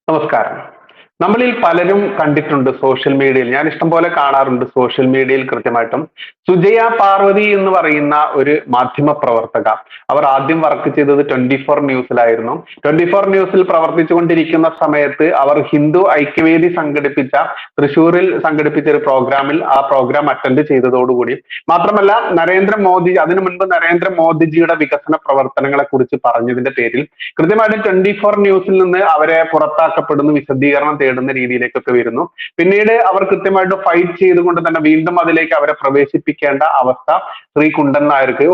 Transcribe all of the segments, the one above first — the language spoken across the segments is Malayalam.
നമസ്കാരം. നമ്മളിൽ പലരും കണ്ടിട്ടുണ്ട് സോഷ്യൽ മീഡിയയിൽ. ഞാൻ ഇഷ്ടം പോലെ കാണാറുണ്ട് സോഷ്യൽ മീഡിയയിൽ കൃത്യമായിട്ടും. സുജയ പാർവതി എന്ന് പറയുന്ന ഒരു മാധ്യമ പ്രവർത്തക. അവർ ആദ്യം വർക്ക് ചെയ്തത് 24 ന്യൂസിലായിരുന്നു. 24 ന്യൂസിൽ പ്രവർത്തിച്ചുകൊണ്ടിരിക്കുന്ന സമയത്ത് അവർ ഹിന്ദു ഐക്യവേദി തൃശ്ശൂരിൽ സംഘടിപ്പിച്ച ഒരു പ്രോഗ്രാമിൽ ആ പ്രോഗ്രാം അറ്റൻഡ് ചെയ്തതോടുകൂടി മാത്രമല്ല അതിനു മുൻപ് നരേന്ദ്രമോദിജിയുടെ വികസന പ്രവർത്തനങ്ങളെ കുറിച്ച് പറഞ്ഞതിന്റെ പേരിൽ കൃത്യമായിട്ടും 24 ന്യൂസിൽ നിന്ന് അവരെ പുറത്താക്കപ്പെടുന്നു, വിശദീകരണം തേടുന്ന രീതിയിലേക്കൊക്കെ വരുന്നു. പിന്നീട് അവർ കൃത്യമായിട്ട് ഫൈറ്റ് ചെയ്തുകൊണ്ട് തന്നെ വീണ്ടും അതിലേക്ക് അവരെ പ്രവേശിപ്പിക്കേണ്ട അവസ്ഥ ശ്രീ കുണ്ടൻ നായർക്ക്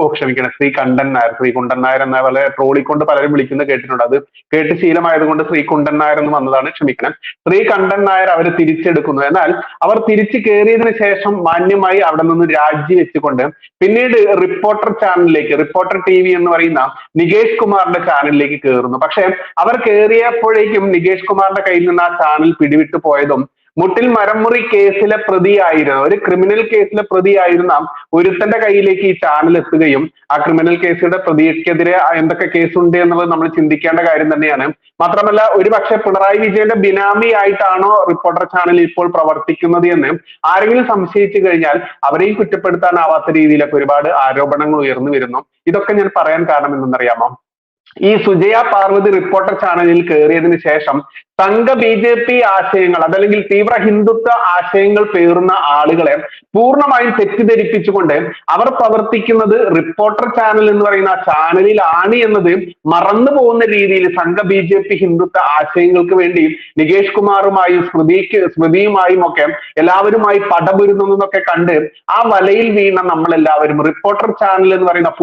ശ്രീ കുണ്ടൻ നായർ എന്ന വളരെ ട്രോളിക്കൊണ്ട് പലരും വിളിക്കുന്നത് കേട്ടിട്ടുണ്ട്. അത് കേട്ട് ശീലമായതുകൊണ്ട് ശ്രീ കുണ്ടൻ നായർ എന്ന് വന്നതാണ്, ക്ഷമിക്കണം. ശ്രീ കണ്ടൻ നായർ അവർ തിരിച്ചെടുക്കുന്നു. എന്നാൽ അവർ തിരിച്ചു കയറിയതിനു ശേഷം മാന്യമായി അവിടെ നിന്ന് രാജിവെച്ചുകൊണ്ട് പിന്നീട് റിപ്പോർട്ടർ TV എന്ന് പറയുന്ന നികേഷ് കുമാറിന്റെ ചാനലിലേക്ക് കയറുന്നു. പക്ഷെ അവർ കയറിയപ്പോഴേക്കും നികേഷ് കുമാറിന്റെ കയ്യിൽ നിന്ന് ആ ചാനൽ പിടിവിട്ടു പോയതും മുട്ടിൽ മരമുറി കേസിലെ പ്രതിയായിരുന്ന ഒരു ക്രിമിനൽ കേസിലെ പ്രതിയായിരുന്ന ഒരുത്തന്റെ കയ്യിലേക്ക് ഈ ചാനൽ എത്തുകയും ആ ക്രിമിനൽ കേസിന്റെ പ്രതിക്കെതിരെ എന്തൊക്കെ കേസുണ്ട് എന്നുള്ളത് നമ്മൾ ചിന്തിക്കേണ്ട കാര്യം തന്നെയാണ്. മാത്രമല്ല ഒരുപക്ഷെ പിണറായി വിജയന്റെ ബിനാമി ആയിട്ടാണോ റിപ്പോർട്ടർ ചാനൽ ഇപ്പോൾ പ്രവർത്തിക്കുന്നത് എന്ന് ആരെങ്കിലും സംശയിച്ചു കഴിഞ്ഞാൽ അവരെയും കുറ്റപ്പെടുത്താനാവാത്ത രീതിയിലൊക്കെ ഒരുപാട് ആരോപണങ്ങൾ ഉയർന്നു വരുന്നു. ഇതൊക്കെ ഞാൻ പറയാൻ കാരണം എന്തെന്നറിയാമോ? ഈ സുജയ പാർവതി റിപ്പോർട്ടർ ചാനലിൽ കയറിയതിനു ശേഷം സംഘ BJP ആശയങ്ങൾ അതല്ലെങ്കിൽ തീവ്ര ഹിന്ദുത്വ ആശയങ്ങൾ പേറുന്ന ആളുകളെ പൂർണ്ണമായും തെറ്റിദ്ധരിപ്പിച്ചുകൊണ്ട് അവർ പ്രവർത്തിക്കുന്നത് റിപ്പോർട്ടർ ചാനൽ എന്ന് പറയുന്ന ആ ചാനലിലാണ് എന്നത് മറന്നു പോകുന്ന രീതിയിൽ സംഘ BJP ഹിന്ദുത്വ ആശയങ്ങൾക്ക് വേണ്ടി നികേഷ് കുമാറുമായും സ്മൃതിയുമായും ഒക്കെ എല്ലാവരുമായി പടപൊരുന്നതൊക്കെ കണ്ട് ആ വലയിൽ വീണ നമ്മളെല്ലാവരും റിപ്പോർട്ടർ ചാനൽ എന്ന് പറയുന്ന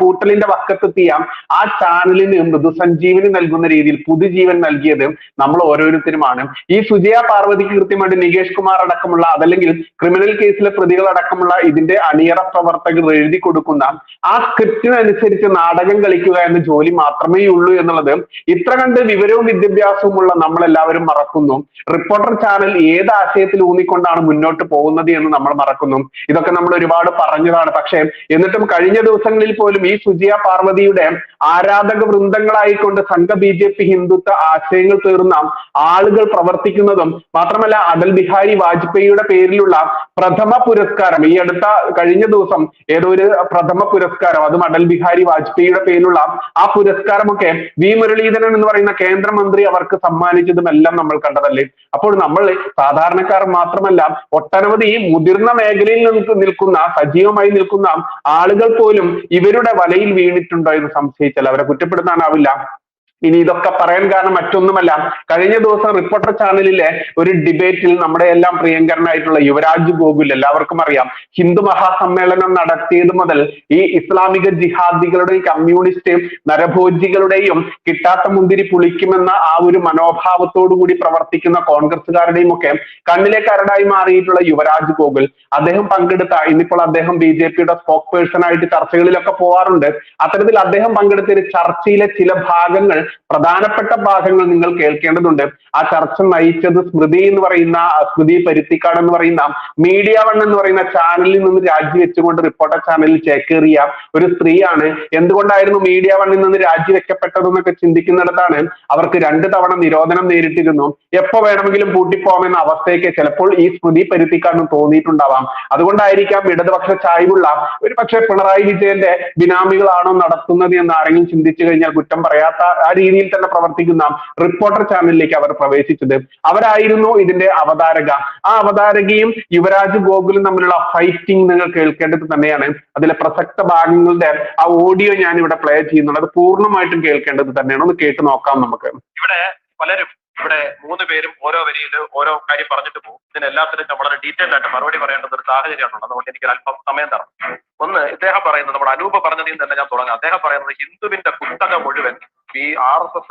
പൂട്ടലിന്റെ വക്കത്തെത്തിയ ആ ചാനലിന് മൃദുസഞ്ജീവനി നൽകുന്ന രീതിയിൽ പുതുജീവൻ നൽകിയത് നമ്മൾ ഓരോരുത്തരുമാണ്. ഈ സുജയ പാർവതിക്ക് കൃത്യമായിട്ട് നികേഷ് കുമാർ അടക്കമുള്ള അതല്ലെങ്കിൽ ക്രിമിനൽ കേസിലെ പ്രതികൾ അടക്കമുള്ള ഇതിന്റെ അണിയറ പ്രവർത്തകർ എഴുതി കൊടുക്കുന്ന ആ സ്ക്രിപ്റ്റിനനുസരിച്ച് നാടകം കളിക്കുക എന്ന ജോലി മാത്രമേ ഉള്ളൂ എന്നുള്ളത് ഇത്ര കണ്ട് വിവരവും വിദ്യാഭ്യാസവും ഉള്ള നമ്മളെല്ലാവരും മറക്കുന്നു. റിപ്പോർട്ടർ ചാനൽ ഏത് ആശയത്തിൽ ഊന്നിക്കൊണ്ടാണ് മുന്നോട്ട് പോകുന്നത് എന്ന് നമ്മൾ മറക്കുന്നു. ഇതൊക്കെ നമ്മൾ ഒരുപാട് പറഞ്ഞതാണ്. പക്ഷേ എന്നിട്ടും കഴിഞ്ഞ ദിവസങ്ങളിൽ പോലും ഈ സുജയ പാർവതിയുടെ ആരാധക വൃന്ദങ്ങളായിക്കൊണ്ട് സംഘ BJP ഹിന്ദുത്വ ആശയങ്ങൾ തീർന്ന ആളുകൾ പ്രവർത്തിക്കുന്നതും മാത്രമല്ല അടൽ ബിഹാരി വാജ്പേയിയുടെ പേരിലുള്ള പ്രഥമ പുരസ്കാരം ഈ കഴിഞ്ഞ ദിവസം ഏതോ ഒരു പ്രഥമ പുരസ്കാരം അതും അടൽ ബിഹാരി വാജ്പേയിയുടെ പേരിലുള്ള ആ പുരസ്കാരമൊക്കെ വി മുരളീധരൻ എന്ന് പറയുന്ന കേന്ദ്രമന്ത്രി അവർക്ക് സമ്മാനിച്ചതും എല്ലാം നമ്മൾ കണ്ടതല്ലേ. അപ്പോൾ നമ്മൾ സാധാരണക്കാർ മാത്രമല്ല ഒട്ടനവധി മുതിർന്ന മേഖലയിൽ നിൽക്കുന്ന സജീവമായി നിൽക്കുന്ന ആളുകൾ പോലും ഇവരുടെ വലയിൽ വീണിട്ടുണ്ടോ എന്ന് സംശയിച്ചാൽ അവരെ കുറ്റപ്പെടുത്താനാവില്ല. ഇനി ഇതൊക്കെ പറയാൻ കാരണം മറ്റൊന്നുമല്ല, കഴിഞ്ഞ ദിവസം റിപ്പോർട്ടർ ചാനലിലെ ഒരു ഡിബേറ്റിൽ നമ്മുടെ എല്ലാം പ്രിയങ്കരനായിട്ടുള്ള യുവരാജ് ഗോകുൽ, എല്ലാവർക്കും അറിയാം, ഹിന്ദു മഹാസമ്മേളനം നടത്തിയത് മുതൽ ഈ ഇസ്ലാമിക ജിഹാദികളുടെയും കമ്മ്യൂണിസ്റ്റ് നരഭോജികളുടെയും കിട്ടാത്ത മുന്തിരി പുളിക്കുമെന്ന ആ ഒരു മനോഭാവത്തോടു കൂടി പ്രവർത്തിക്കുന്ന കോൺഗ്രസ്സുകാരുടെയും ഒക്കെ കണ്ണിലെ കരടായി മാറിയിട്ടുള്ള യുവരാജ് ഗോകുൽ, അദ്ദേഹം പങ്കെടുത്ത ഇന്നിപ്പോൾ അദ്ദേഹം BJPയുടെ സ്പോക്ക് പേഴ്സൺ ആയിട്ട് ചർച്ചകളിലൊക്കെ പോവാറുണ്ട്. അത്തരത്തിൽ അദ്ദേഹം പങ്കെടുത്ത ഒരു ചർച്ചയിലെ ചില ഭാഗങ്ങൾ, പ്രധാനപ്പെട്ട ഭാഗങ്ങൾ നിങ്ങൾ കേൾക്കേണ്ടതുണ്ട്. ആ ചർച്ച നയിച്ചത് സ്മൃതി പരുത്തിക്കാട് എന്ന് പറയുന്ന മീഡിയ വൺ എന്ന് പറയുന്ന ചാനലിൽ നിന്ന് രാജിവെച്ചുകൊണ്ട് റിപ്പോർട്ടർ ചാനലിൽ ചേക്കേറിയ ഒരു സ്ത്രീയാണ്. എന്തുകൊണ്ടായിരുന്നു മീഡിയ വണ്ണിൽ നിന്ന് രാജിവെക്കപ്പെട്ടതെന്നൊക്കെ ചിന്തിക്കുന്നിടത്താണ് അവർക്ക് 2 തവണ നിരോധനം നേരിട്ടിരുന്നു. എപ്പോ വേണമെങ്കിലും പൂട്ടിപ്പോകാമെന്ന അവസ്ഥയൊക്കെ ചിലപ്പോൾ ഈ സ്മൃതി പരുത്തിക്കാടിന് തോന്നിയിട്ടുണ്ടാവാം. അതുകൊണ്ടായിരിക്കാം ഇടതുപക്ഷ ചായ്വുള്ള ഒരു പക്ഷേ പിണറായി വിജയന്റെ ബിനാമികളാണോ നടത്തുന്നത് എന്ന് ആരെങ്കിലും ചിന്തിച്ചു കഴിഞ്ഞാൽ കുറ്റം പറയാത്ത ആ രീതിയിൽ തന്നെ പ്രവർത്തിക്കുന്ന റിപ്പോർട്ടർ ചാനലിലേക്ക് അവർ പ്രവേശിച്ചത്. അവരായിരുന്നു ഇതിന്റെ അവതാരക. ആ അവതാരകയും യുവരാജ് ഗോകുലും തമ്മിലുള്ള ഫൈറ്റിംഗ് നിങ്ങൾ കേൾക്കേണ്ടത് തന്നെയാണ്. അതിലെ പ്രസക്ത ഭാഗങ്ങളുടെ ആ ഓഡിയോ ഞാൻ ഇവിടെ പ്ലേ ചെയ്യുന്നുണ്ട്. അത് പൂർണ്ണമായിട്ടും കേൾക്കേണ്ടത് തന്നെയാണ്. ഒന്ന് കേട്ട് നോക്കാം നമുക്ക്. ഇവിടെ 3 പേരും ഓരോ വരിയിൽ ഓരോ കാര്യം പറഞ്ഞിട്ട് പോകും. ഇതിനെല്ലാത്തിനും വളരെ ഡീറ്റെയിൽ ആയിട്ട് മറുപടി പറയേണ്ടുന്ന ഒരു സാഹചര്യമാണുള്ളത്. അതുകൊണ്ട് എനിക്ക് അല്പം സമയം തരണം. ഒന്ന്, ഇദ്ദേഹം പറയുന്നത്, നമ്മുടെ അനൂപ് പറഞ്ഞതിൽ തന്നെ ഞാൻ തുടങ്ങാം. അദ്ദേഹം പറയുന്നത് ഹിന്ദുവിന്റെ കുത്തക മുഴുവൻ ഈ RSS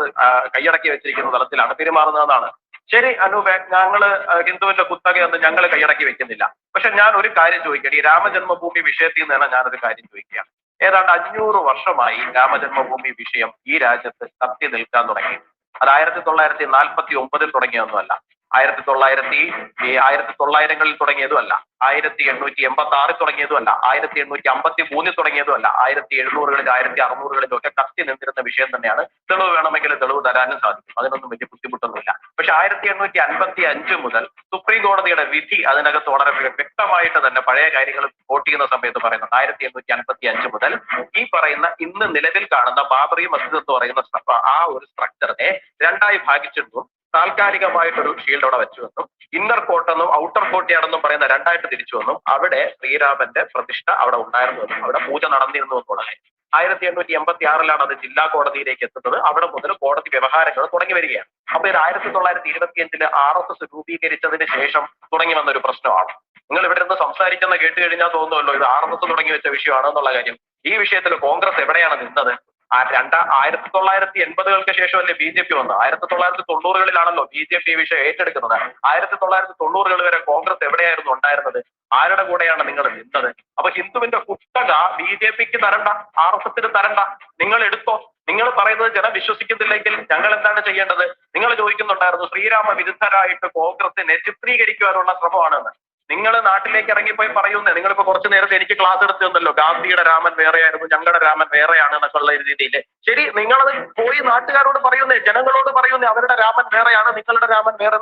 കൈയടക്കി വെച്ചിരിക്കുന്ന തലത്തിലാണ് പെരുമാറുന്നതെന്നാണ്. ശരി അനൂപ്, ഞങ്ങള് ഹിന്ദുവിന്റെ കുത്തകയൊന്നും ഞങ്ങൾ കൈയടക്കി വെക്കുന്നില്ല. പക്ഷെ ഞാൻ ഒരു കാര്യം ചോദിക്കട്ടെ, ഈ രാമജന്മഭൂമി വിഷയത്തിൽ നിന്ന് തന്നെ ഞാനൊരു കാര്യം ചോദിക്കുക. ഏതാണ്ട് 500 വർഷമായി രാമജന്മഭൂമി വിഷയം ഈ രാജ്യത്ത് കത്തി നിൽക്കാൻ തുടങ്ങി. അത് 1949 തുടങ്ങിയൊന്നുമല്ല. 1900കളിൽ തുടങ്ങിയതുമല്ല, 1886 തുടങ്ങിയതുമല്ല, 1853 തുടങ്ങിയതുമല്ല, 1700കളിൽ 1600കളിലും ഒക്കെ കത്തി നിന്നിരുന്ന വിഷയം തന്നെയാണ്. തെളിവ് വേണമെങ്കിൽ തെളിവ് തരാനും സാധിക്കും, അതിനൊന്നും വലിയ ബുദ്ധിമുട്ടൊന്നുമില്ല. പക്ഷെ 1855 മുതൽ സുപ്രീം കോടതിയുടെ വിധി അതിനകത്ത് വളരെ വ്യക്തമായിട്ട് തന്നെ പഴയ കാര്യങ്ങൾ വോട്ട് ചെയ്യുന്ന സമയത്ത് പറയുന്നത് 1855 മുതൽ ഈ പറയുന്ന ഇന്ന് നിലവിൽ കാണുന്ന ബാബറി മസ്ജിദ് എന്ന് പറയുന്ന ആ ഒരു സ്ട്രക്ചറിനെ രണ്ടായി ഭാഗിച്ചെന്നും താൽക്കാലികമായിട്ടൊരു ഷീൽഡ് അവിടെ വെച്ചുവെന്നും ഇന്നർ കോട്ടെന്നും ഔട്ടർ കോട്ടയാണെന്നും പറയുന്ന രണ്ടായിട്ട് തിരിച്ചുവെന്നും അവിടെ ശ്രീരാമന്റെ പ്രതിഷ്ഠ അവിടെ ഉണ്ടായിരുന്നുവെന്നും അവിടെ പൂജ നടന്നിരുന്നു എന്നുള്ള കാര്യം 1886 അത് ജില്ലാ കോടതിയിലേക്ക് എത്തുന്നത്. അവിടെ മുതൽ കോടതി വ്യവഹാരങ്ങൾ തുടങ്ങി വരികയാണ്. അപ്പൊ ഇത് 1925 RSS രൂപീകരിച്ചതിന് ശേഷം തുടങ്ങി വന്ന ഒരു പ്രശ്നമാണ്. നിങ്ങൾ ഇവിടെ നിന്ന് സംസാരിക്കുന്ന കേട്ട് കഴിഞ്ഞാൽ തോന്നുമല്ലോ ഇത് RSS തുടങ്ങി വെച്ച വിഷയമാണെന്നുള്ള കാര്യം. ഈ വിഷയത്തിൽ കോൺഗ്രസ് എവിടെയാണ് നിന്നത്? 1980-കൾക്ക് ശേഷമല്ലേ BJP വന്നത്? 1990-കളിലാണല്ലോ BJP ഈ വിഷയം ഏറ്റെടുക്കുന്നത്. 1990-കൾ വരെ കോൺഗ്രസ് എവിടെയായിരുന്നു ഉണ്ടായിരുന്നത്? ആരുടെ കൂടെയാണ് നിങ്ങൾ നിന്നത്? അപ്പൊ ഹിന്ദുവിന്റെ കുത്തക BJPക്ക് തരണ്ട, RSSന് തരണ്ട, നിങ്ങൾ എടുത്തോ. നിങ്ങൾ പറയുന്നത് ജനം വിശ്വസിക്കുന്നില്ലെങ്കിൽ ഞങ്ങൾ എന്താണ് ചെയ്യേണ്ടത്? നിങ്ങൾ ചോദിക്കുന്നുണ്ടായിരുന്നു ശ്രീരാമ വിരുദ്ധരായിട്ട് കോൺഗ്രസിനെ ചിത്രീകരിക്കുവാനുള്ള ശ്രമമാണെന്ന്. നിങ്ങൾ നാട്ടിലേക്ക് ഇറങ്ങിപ്പോയി പറയുന്നേ. നിങ്ങളിപ്പോ കുറച്ചു നേരത്തെ എനിക്ക് ക്ലാസ് എടുത്തു തന്നല്ലോ, ഗാന്ധിയുടെ രാമൻ വേറെയായിരുന്നു, ഞങ്ങളുടെ രാമൻ വേറെയാണ് എന്നൊക്കെ ഉള്ള രീതിയിൽ. ശരി, നിങ്ങളത് പോയി നാട്ടുകാരോട് പറയുന്നേ, ജനങ്ങളോട് പറയുന്നേ, അവരുടെ രാമൻ വേറെയാണ്, നിങ്ങളുടെ രാമൻ വേറെ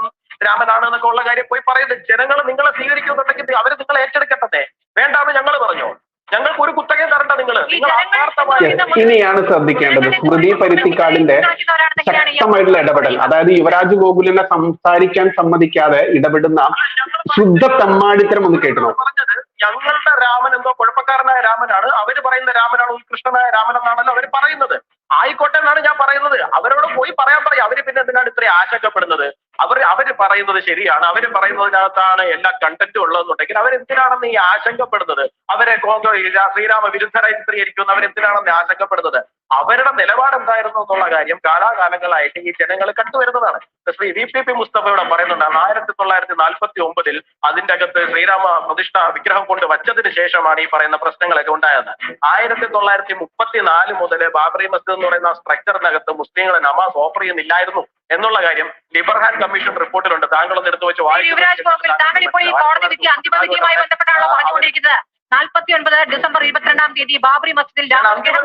രാമനാണ് എന്നൊക്കെ ഉള്ള കാര്യം പോയി പറയുന്നത്. ജനങ്ങൾ നിങ്ങളെ സ്വീകരിക്കുന്നുണ്ടെങ്കിൽ അവര് നിങ്ങളെ ഏറ്റെടുക്കട്ടെ. വേണ്ടാന്ന് ഞങ്ങൾ പറഞ്ഞോ? ഞങ്ങൾക്ക് ഒരു കുത്തകയും തരണ്ട. നിങ്ങൾ ഇനിയാണ് ശ്രദ്ധിക്കേണ്ടത് സ്മൃതി പരുത്തിക്കാടിന്റെ ശക്തമായിട്ടുള്ള ഇടപെടൽ. അതായത് യുവരാജ് ഗോകുലിനെ സംസാരിക്കാൻ സമ്മതിക്കാതെ ഇടപെടുന്ന ശുദ്ധ തെമ്മാടിത്തരം ഒന്ന് കേട്ടണോ? പറഞ്ഞത് ഞങ്ങളുടെ രാമൻ എന്തോ കുഴപ്പക്കാരനായ രാമനാണ്, അവര് പറയുന്ന രാമനാണ് ഉത്കൃഷ്ടനായ രാമൻ എന്നാണല്ലോ അവര് പറയുന്നത്. ആയിക്കോട്ടെ എന്നാണ് ഞാൻ പറയുന്നത്. അവരോട് പോയി പറയാൻ പറയും. അവര് പിന്നെ എന്തിനാണ് ഇത്രയും ആശങ്കപ്പെടുന്നത്? അവര് പറയുന്നത് ശരിയാണ്, അവര് പറയുന്നതിനകത്താണ് എല്ലാ കണ്ടന്റും ഉള്ളതെന്നുണ്ടെങ്കിൽ അവരെന്തിനാണെന്ന് ഈ ആശങ്കപ്പെടുന്നത്? അവരെ ശ്രീരാമ വിരുദ്ധരായി ചിത്രീകരിക്കുമെന്ന് അവരെന്തിനാണെന്ന് ആശങ്കപ്പെടുന്നത്? അവരുടെ നിലപാട് എന്തായിരുന്നു എന്നുള്ള കാര്യം കാലാകാലങ്ങളായിട്ട് ഈ ജനങ്ങൾ കണ്ടുവരുന്നതാണ്. ശ്രീ VPP മുസ്തഫയുടെ പറയുന്നുണ്ടാണ് 1949 അതിന്റെ അകത്ത് ശ്രീരാമ പ്രതിഷ്ഠ വിഗ്രഹം കൊണ്ട് വച്ചതിന് ശേഷമാണ് ഈ പറയുന്ന പ്രശ്നങ്ങളൊക്കെ ഉണ്ടായത്. 1934 മുതൽ ബാബറി മസ്ജിദ് എന്ന് പറയുന്ന സ്ട്രക്ചറിനകത്ത് മുസ്ലിങ്ങളെ നമാസ് ഓഫർ ചെയ്യുന്നില്ലായിരുന്നു എന്നുള്ള കാര്യം ലിബർഹാൻ കമ്മീഷൻ റിപ്പോർട്ടിലുണ്ട്. താങ്കളൊന്ന് എടുത്തു വെച്ച് വായിച്ചു. 49 ഡിസംബർ 22 ബാബറി മസ്ജിദിൽ രാമവിഗ്രഹം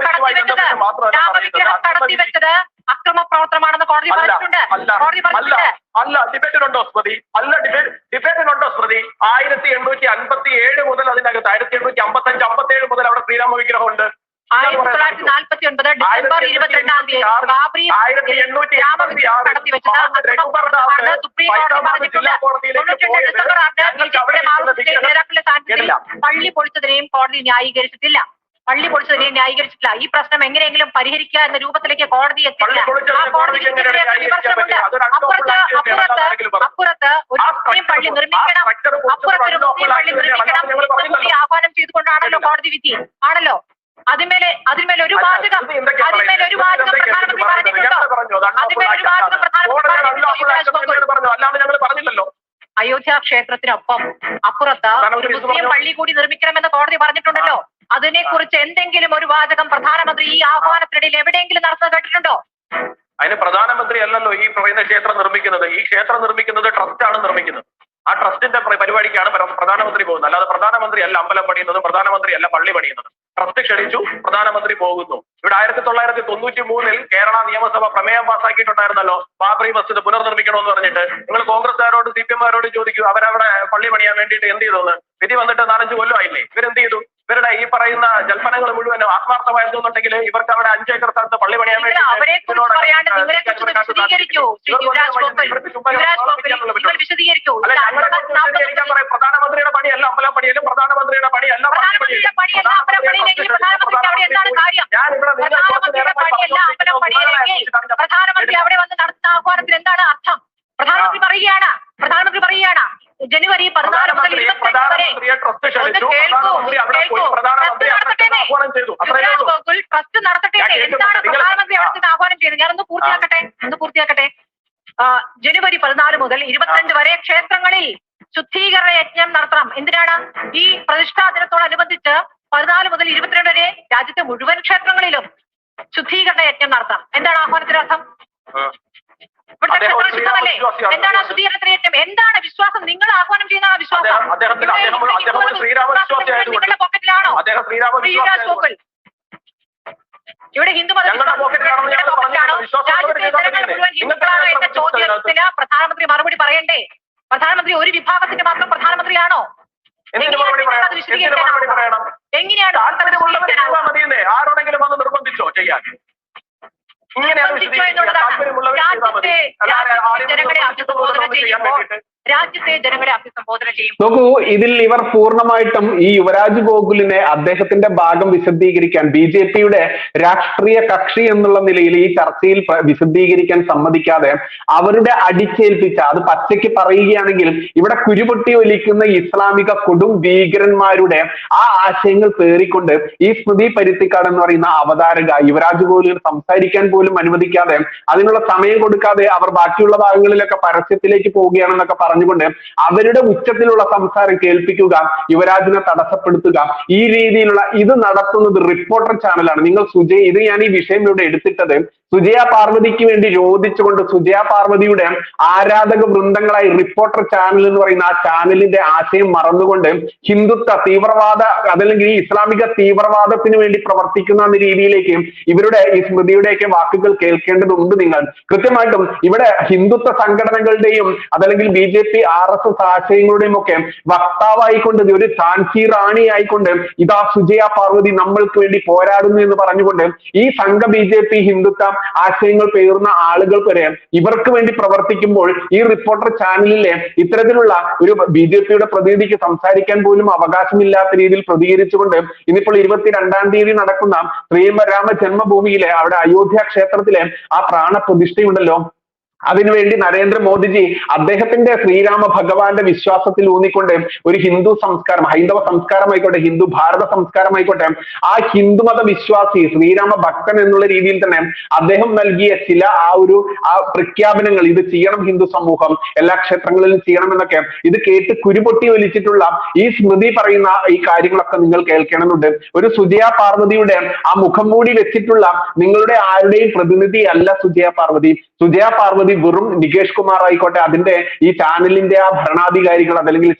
കടത്തിവെച്ചത് അക്രമ പ്രവർത്തനമാണെന്ന് കോടതി പറഞ്ഞിട്ടുണ്ട്. അല്ല, ഡിബേറ്റിനുണ്ടോ സ്മൃതി? അല്ല, ഡിബേറ്റിനുണ്ടോ സ്മൃതി? 1857 മുതൽ അതിനകത്ത് 1855-57 മുതൽ അവിടെ ശ്രീരാമ വിഗ്രഹം ഉണ്ട്. 1949 ഡിസംബർ 22 ബാബറി സുപ്രീം കോടതി പറഞ്ഞിട്ടുണ്ട്. പള്ളി പൊളിച്ചതിനെയും കോടതി ന്യായീകരിച്ചിട്ടില്ല. ഈ പ്രശ്നം എങ്ങനെയെങ്കിലും പരിഹരിക്കുക എന്ന രൂപത്തിലേക്ക് കോടതി എത്തില്ല. ആ കോടതിക്ക് വിമർശനമുണ്ട്. അപ്പുറത്ത് ഒരു മുസ്ലിം പള്ളി നിർമ്മിക്കണം, ആഹ്വാനം ചെയ്തുകൊണ്ടാണല്ലോ കോടതി വിധി ആണല്ലോ. അതിന്മേൽ ഒരു വാചകം പ്രധാനമന്ത്രി പറഞ്ഞിട്ടുണ്ടോ? അയോധ്യ ക്ഷേത്രത്തിനൊപ്പം അപ്പുറത്ത് ഒരു മുസ്ലിം പള്ളി കൂടി നിർമ്മിക്കണമെന്ന് കോടതി പറഞ്ഞിട്ടുണ്ടല്ലോ. അതിനെക്കുറിച്ച് എന്തെങ്കിലും ഒരു വാചകം പ്രധാനമന്ത്രി ഈ ആഹ്വാനത്തിനിടയിൽ എവിടെയെങ്കിലും നടത്തുന്നത് കേട്ടിട്ടുണ്ടോ? അതിന് പ്രധാനമന്ത്രി അല്ലല്ലോ ഈ പറയുന്ന ക്ഷേത്രം നിർമ്മിക്കുന്നത്. ഈ ക്ഷേത്രം നിർമ്മിക്കുന്നത് ട്രസ്റ്റാണ് നിർമ്മിക്കുന്നത്. ആ ട്രസ്റ്റിന്റെ പരിപാടിക്കാണ് പ്രധാനമന്ത്രി പോകുന്നത്. അല്ലാതെ പ്രധാനമന്ത്രി അല്ല അമ്പലം പണിയുന്നതും പ്രധാനമന്ത്രി അല്ല പള്ളി പണിയുന്നത്. ട്രസ്റ്റ് ക്ഷണിച്ചു, പ്രധാനമന്ത്രി പോകുന്നു. ഇവിടെ 1993 കേരള നിയമസഭ പ്രമേയം പാസ്സാക്കിയിട്ടുണ്ടായിരുന്നല്ലോ ബാബറി മസ്ജിദ് പുനർനിർമ്മിക്കണമെന്ന് പറഞ്ഞിട്ട്. നിങ്ങൾ കോൺഗ്രസ്സുകാരോട് CPM-കാരോട് ചോദിക്കൂ അവരവിടെ പള്ളി പണിയാൻ വേണ്ടിയിട്ട് എന്ത് ചെയ്തു? വിധി വന്നിട്ട് 4-5 കൊല്ലമായില്ലേ? ഇവരെന്ത് ചെയ്തു? ഇവരുടെ ഈ പറയുന്ന ജൽപ്പനങ്ങൾ മുഴുവൻ ആത്മാർത്ഥമായിരുന്നുണ്ടെങ്കിൽ ഇവർക്ക് അവിടെ 5 ഏക്കർ സ്ഥലത്ത് പള്ളി പണിയാൻ വേണ്ടി പ്രധാനമന്ത്രിയുടെ പണിയല്ല അമ്പലം പണിയലും, പ്രധാനമന്ത്രിയുടെ പണിയല്ല പ്രധാനമന്ത്രി അവിടെ വന്ന് നടത്തുന്ന ആഹ്വാനത്തിന് എന്താണ് അർത്ഥം? പ്രധാനമന്ത്രി പറയുകയാണ് ജനുവരി 14 മുതൽ 22 വരെ ട്രസ്റ്റ് നടത്തട്ടെ. എന്താണ് പ്രധാനമന്ത്രി അവിടെ ആഹ്വാനം ചെയ്തത്? ഞാനൊന്ന് പൂർത്തിയാക്കട്ടെ. ജനുവരി 14 മുതൽ 22 വരെ ക്ഷേത്രങ്ങളിൽ ശുദ്ധീകരണ യജ്ഞം നടത്തണം. എന്തിനാണ്? ഈ പ്രതിഷ്ഠാ ദിനത്തോടനുബന്ധിച്ച് 14 മുതൽ 22 വരെ രാജ്യത്തെ മുഴുവൻ ക്ഷേത്രങ്ങളിലും ശുദ്ധീകരണ യജ്ഞം നടത്താം. എന്താണ് ആഹ്വാനത്തിന്റെ അർത്ഥം? ഇവിടുത്തെ വിശ്വാസമല്ലേ? എന്താണ് ആ ശുദ്ധീകരണത്തിന് യജ്ഞം? എന്താണ് വിശ്വാസം? നിങ്ങൾ ആഹ്വാനം ചെയ്യുന്ന ആ വിശ്വാസം നിങ്ങളുടെ പോക്കറ്റിലാണോ? ശ്രീരാജ് ഗോകുൽ ഇവിടെ ഹിന്ദു മതത്തിലാണോ? രാജ്യത്തെ ജനങ്ങൾ മുഴുവൻ ഹിന്ദുക്കളാണോ എന്ന ചോദ്യത്തിന് പ്രധാനമന്ത്രി മറുപടി പറയണ്ടേ? പ്രധാനമന്ത്രി ഒരു വിഭാഗത്തിന്റെ മാത്രം പ്രധാനമന്ത്രിയാണോ? എങ്ങനെയാണ് ആരോടെങ്കിലും വന്ന് നിർബന്ധിച്ചോ ചെയ്യാൻ? രാജ്യത്തെ ജനങ്ങളെ അഭിസംബോധന ചെയ്യും. നോക്കൂ, ഇതിൽ ഇവർ പൂർണ്ണമായിട്ടും ഈ യുവരാജ് ഗോകുലിനെ അദ്ദേഹത്തിന്റെ ഭാഗം വിശദീകരിക്കാൻ BJP-യുടെ രാഷ്ട്രീയ കക്ഷി എന്നുള്ള നിലയിൽ ഈ ചർച്ചയിൽ വിശദീകരിക്കാൻ സമ്മതിക്കാതെ അവരുടെ അടിച്ചേൽപ്പിച്ച, അത് പച്ചയ്ക്ക് പറയുകയാണെങ്കിൽ ഇവിടെ കുരുപൊട്ടി ഒലിക്കുന്ന ഇസ്ലാമിക കൊടും ഭീകരന്മാരുടെ ആ ആശയങ്ങൾ പേറിക്കൊണ്ട് ഈ സ്മൃതി പരുത്തിക്കാട് എന്ന് പറയുന്ന അവതാരക യുവരാജ് ഗോകുലിന് സംസാരിക്കാൻ പോലും അനുവദിക്കാതെ, അതിനുള്ള സമയം കൊടുക്കാതെ അവർ ബാക്കിയുള്ള ഭാഗങ്ങളിലൊക്കെ പരസ്യത്തിലേക്ക് പോവുകയാണെന്നൊക്കെ പറഞ്ഞുകൊണ്ട് അവരുടെ ഉച്ചത്തിലുള്ള സംസാരം കേൾപ്പിക്കുക, യുവരാജിനെ തടസ്സപ്പെടുത്തുക, ഈ രീതിയിലുള്ള ഇത് നടത്തുന്നത് റിപ്പോർട്ടർ ചാനലാണ്. നിങ്ങൾ ഇത് ഞാൻ ഈ വിഷയം ഇവിടെ എടുത്തിട്ടത് സുജയ പാർവതിക്ക് വേണ്ടി രോധിച്ചുകൊണ്ട് സുജയ പാർവതിയുടെ ആരാധക വൃന്ദങ്ങളായി റിപ്പോർട്ടർ ചാനൽ എന്ന് പറയുന്ന ആ ചാനലിന്റെ ആശയം മറന്നുകൊണ്ട് ഹിന്ദുത്വ തീവ്രവാദ അതല്ലെങ്കിൽ ഈ ഇസ്ലാമിക തീവ്രവാദത്തിന് വേണ്ടി പ്രവർത്തിക്കുന്ന രീതിയിലേക്ക് ഇവരുടെ ഈ സ്മൃതിയുടെയൊക്കെ വാക്കുകൾ കേൾക്കേണ്ടതുണ്ട്. നിങ്ങൾ കൃത്യമായിട്ടും ഇവിടെ ഹിന്ദുത്വ സംഘടനകളുടെയും അതല്ലെങ്കിൽ BJP RSS ആശയങ്ങളുടെയും ഒക്കെ വക്താവായിക്കൊണ്ട് ഒരു ഝാൻസി റാണി ആയിക്കൊണ്ട് ഇതാ സുജയ പാർവതി നമ്മൾക്ക് വേണ്ടി പോരാടുന്നു എന്ന് പറഞ്ഞുകൊണ്ട് ഈ സംഘ BJP ഹിന്ദുത്വ ആശയങ്ങൾ പേറുന്ന ആളുകൾ വരെ ഇവർക്ക് വേണ്ടി പ്രവർത്തിക്കുമ്പോൾ ഈ റിപ്പോർട്ടർ ചാനലിലെ ഇത്തരത്തിലുള്ള ഒരു BJP-യുടെ പ്രതിനിധിക്ക് സംസാരിക്കാൻ പോലും അവകാശമില്ലാത്ത രീതിയിൽ പ്രതികരിച്ചുകൊണ്ട് ഇന്നിപ്പോൾ 22-ാം തീയതി നടക്കുന്ന ശ്രീരാമ ജന്മഭൂമിയിലെ അവിടെ അയോധ്യ ക്ഷേത്രത്തിലെ ആ പ്രാണപ്രതിഷ്ഠയുണ്ടല്ലോ, അതിനുവേണ്ടി നരേന്ദ്രമോദിജി അദ്ദേഹത്തിന്റെ ശ്രീരാമ ഭഗവാന്റെ വിശ്വാസത്തിൽ ഊന്നിക്കൊണ്ട് ഒരു ഹിന്ദു സംസ്കാരം, ഹൈന്ദവ സംസ്കാരമായിക്കോട്ടെ, ഹിന്ദു ഭാരത സംസ്കാരമായിക്കോട്ടെ, ആ ഹിന്ദുമത വിശ്വാസി ശ്രീരാമ ഭക്തൻ എന്നുള്ള രീതിയിൽ തന്നെ അദ്ദേഹം നൽകിയ ചില ആ പ്രഖ്യാപനങ്ങൾ, ഇത് ചെയ്യണം ഹിന്ദു സമൂഹം, എല്ലാ ക്ഷേത്രങ്ങളിലും ചെയ്യണമെന്നൊക്കെ, ഇത് കേട്ട് കുരുപൊട്ടി ഒലിച്ചിട്ടുള്ള ഈ സ്മൃതി പറയുന്ന ഈ കാര്യങ്ങളൊക്കെ നിങ്ങൾ കേൾക്കണമെന്നുണ്ട്. ഒരു സുജയ പാർവതിയുടെ ആ മുഖം മൂടി വെച്ചിട്ടുള്ള നിങ്ങളുടെ ആരുടെയും പ്രതിനിധി അല്ല സുജയ പാർവതി. സുജയ പാർവതി വെറും നികേഷ് കുമാർ ആയിക്കോട്ടെ, അതിന്റെ ഈ ചാനലിന്റെ ആ ഭരണാധികാരികൾ അതല്ലെങ്കിൽ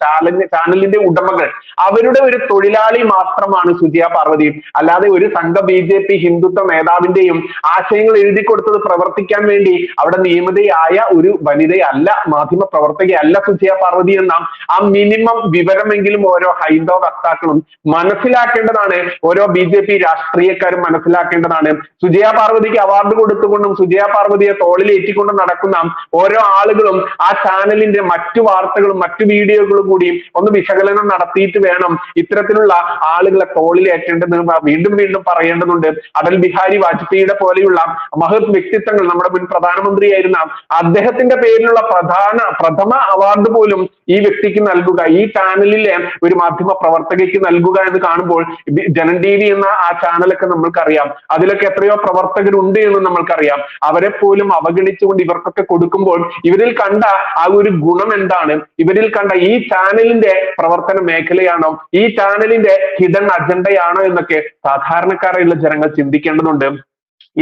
ചാനലിന്റെ ഉടമകൾ, അവരുടെ ഒരു തൊഴിലാളി മാത്രമാണ് സുജയ പാർവതി. അല്ലാതെ ഒരു സംഘ BJP ഹിന്ദുത്വ നേതാവിന്റെയും ആശയങ്ങൾ എഴുതി കൊടുത്തത് പ്രവർത്തിക്കാൻ വേണ്ടി അവിടെ നിയമിതയായ ഒരു വനിതയല്ല, മാധ്യമ പ്രവർത്തകയല്ല സുജയ പാർവതി എന്ന ആ മിനിമം വിവരമെങ്കിലും ഓരോ ഹൈന്ദവ വക്താക്കളും മനസ്സിലാക്കേണ്ടതാണ്, ഓരോ BJP രാഷ്ട്രീയക്കാരും മനസ്സിലാക്കേണ്ടതാണ്. സുജയ പാർവതിക്ക് അവാർഡ് കൊടുത്തുകൊണ്ടും സുജയ പാർവതിയെ തോളിൽ ഏറ്റിക്കൊണ്ടും നടക്കുന്ന ഓരോ ആളുകളും ആ ചാനലിന്റെ മറ്റു വാർത്തകളും മറ്റു വീഡിയോകളും കൂടി ഒന്ന് വിശകലനം നടത്തിയിട്ട് വേണം ഇത്തരത്തിലുള്ള ആളുകളെ തോളിലേറ്റേണ്ടത്. വീണ്ടും വീണ്ടും പറയേണ്ടതുണ്ട്. അടൽ ബിഹാരി വാജ്പേയിയുടെ പോലെയുള്ള മഹത് വ്യക്തിത്വങ്ങൾ, നമ്മുടെ മുൻ പ്രധാനമന്ത്രിയായിരുന്ന അദ്ദേഹത്തിന്റെ പേരിലുള്ള പ്രഥമ അവാർഡ് പോലും ഈ വ്യക്തിക്ക് നൽകുക, ഈ ചാനലിലെ ഒരു മാധ്യമ പ്രവർത്തകയ്ക്ക് നൽകുക എന്ന് കാണുമ്പോൾ, ജനൻ TV എന്ന ആ ചാനലൊക്കെ നമ്മൾക്കറിയാം, അതിലൊക്കെ എത്രയോ പ്രവർത്തകരുണ്ട് എന്ന് നമ്മൾക്കറിയാം. അവരെ പോലും അവഗണിച്ചുകൊണ്ട് ഇവർക്കൊക്കെ കൊടുക്കുമ്പോൾ ഇവരിൽ കണ്ട ആ ഒരു ഗുണം എന്താണ്? ഇവരിൽ കണ്ട ഈ ചാനലിന്റെ പ്രവർത്തന മേഖലയാണോ, ഈ ചാനലിന്റെ ഹിഡൻ അജണ്ടയാണോ എന്നൊക്കെ സാധാരണക്കാരായുള്ള ജനങ്ങൾ ചിന്തിക്കേണ്ടതുണ്ട്.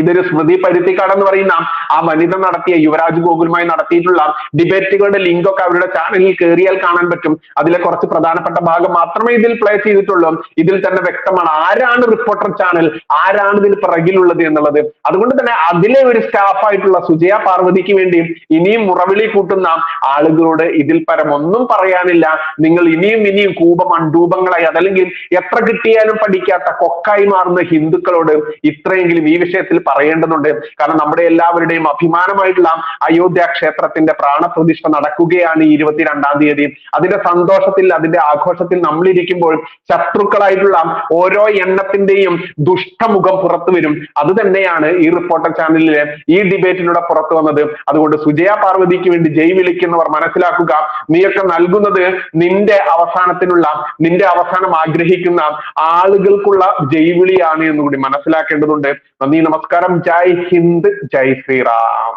ഇതൊരു സ്മൃതി പരുത്തിക്കാട് എന്ന് പറയുന്ന ആ വനിത നടത്തിയ യുവരാജ് ഗോകുലുമായി നടത്തിയിട്ടുള്ള ഡിബേറ്റുകളുടെ ലിങ്ക് ഒക്കെ അവരുടെ ചാനലിൽ കയറിയാൽ കാണാൻ പറ്റും. അതിലെ കുറച്ച് പ്രധാനപ്പെട്ട ഭാഗം മാത്രമേ ഇതിൽ പ്ലേ ചെയ്തിട്ടുള്ളൂ. ഇതിൽ തന്നെ വ്യക്തമാണ് ആരാണ് റിപ്പോർട്ടർ ചാനൽ, ആരാണ് ഇതിൽ പിറകിലുള്ളത് എന്നുള്ളത്. അതുകൊണ്ട് തന്നെ അതിലെ ഒരു സ്റ്റാഫായിട്ടുള്ള സുജയ പാർവതിക്ക് വേണ്ടി ഇനിയും മുറവിളി കൂട്ടുന്ന ആളുകളോട് ഇതിൽ പരം ഒന്നും പറയാനില്ല. നിങ്ങൾ ഇനിയും കൂപമണ്ടൂപങ്ങളായി അതല്ലെങ്കിൽ എത്ര കിട്ടിയാലും പഠിക്കാത്ത കൊക്കായി മാറുന്ന ഹിന്ദുക്കളോട് ഇത്രയെങ്കിലും ഈ വിഷയത്തിൽ പറയേണ്ടതുണ്ട്. കാരണം നമ്മുടെ എല്ലാവരുടെയും അഭിമാനമായിട്ടുള്ള അയോധ്യ ക്ഷേത്രത്തിന്റെ പ്രാണപ്രതിഷ്ഠ നടക്കുകയാണ് ഈ 22-ാം തീയതി. അതിന്റെ സന്തോഷത്തിൽ, അതിന്റെ ആഘോഷത്തിൽ നമ്മളിരിക്കുമ്പോൾ ശത്രുക്കളായിട്ടുള്ള ഓരോ എണ്ണത്തിന്റെയും ദുഷ്ടമുഖം പുറത്തു വരും. അത് തന്നെയാണ് ഈ റിപ്പോർട്ടർ ചാനലിലെ ഈ ഡിബേറ്റിലൂടെ പുറത്തു വന്നത്. അതുകൊണ്ട് സുജയ പാർവതിക്ക് വേണ്ടി ജയ് വിളിക്കുന്നവർ മനസ്സിലാക്കുക, നീയൊക്കെ നൽകുന്നത് നിന്റെ അവസാനം ആഗ്രഹിക്കുന്ന ആളുകൾക്കുള്ള ജയ് വിളിയാണ് എന്നുകൂടി മനസ്സിലാക്കേണ്ടതുണ്ട്. നന്ദി, നമസ്കാരം. ജയ് ഹിന്ദ്, ജയ് ശ്രീറാം.